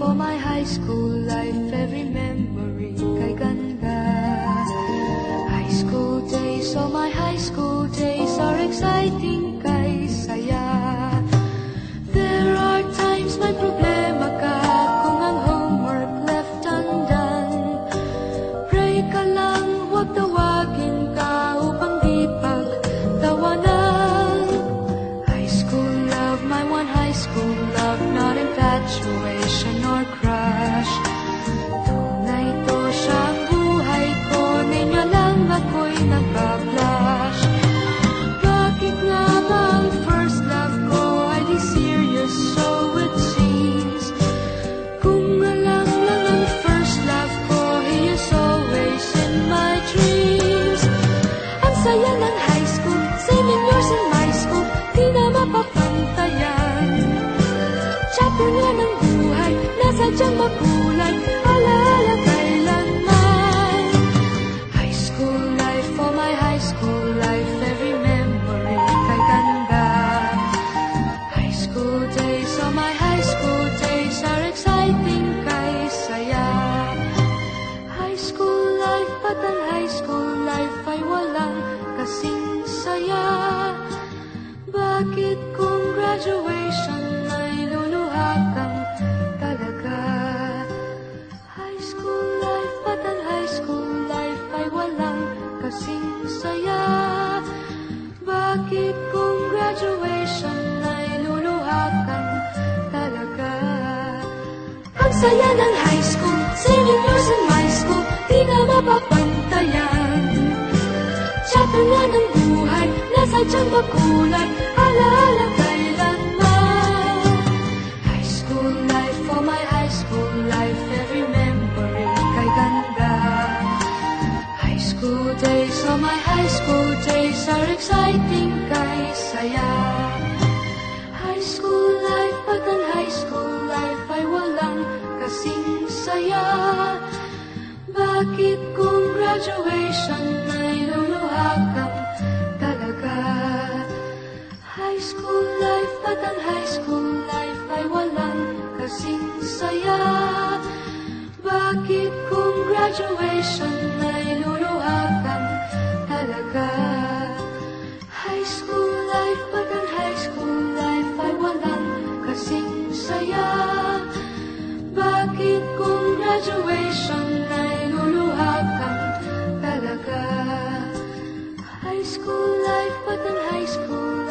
for my high school life, every memory kay ganda. High school days, oh my high school days are exciting kay saya. There are times may problema ka kung ang homework left undone. Pray ka lang, huwag tawagin ka upang di pagtawanan. High school love, my one high school love, not infatuation or crush. Tunay to siyang buhay ko, ninyo lang ako'y nagbablush. Bakit nga ba ang first love ko ay di serious, so it seems? Kung alam lang ang first love ko, he is always in my dreams. Ang saya ng high school, 7 years in my school, di na mapapantayan. Chapter nga ng buhay, nasadyang makulay, alaala kailanman. High school life, oh my high school life, every memory kay ganda. High school days, oh my high school days are exciting kay saya. High school life, but ang high school life ay walang kasing saya. Bakit kung graduation ay luluha kang talaga? High school life, but ang high school life ay walang kasing saya. Bakit kung graduation ay luluha kang talaga? Ang saya ng high school, 7 years in my school, di na mapapantayan. Chapter nga ng buhay, nasadyang makulay, alaala kailanman. High school life, oh my high school life, every memory kay ganda. High school days, oh my high school days are exciting kay saya. High school life, but ang high school life ay walang kasing saya. Bakit kung graduation ay luluha kang talaga? High school life, but ang high school life ay walang kasing saya. Bakit kung graduation ay luluha kang talaga? High school life, but ang high school life ay walang kasing saya. Bakit kung graduation ay luluha kang talaga? High school life, but ang high school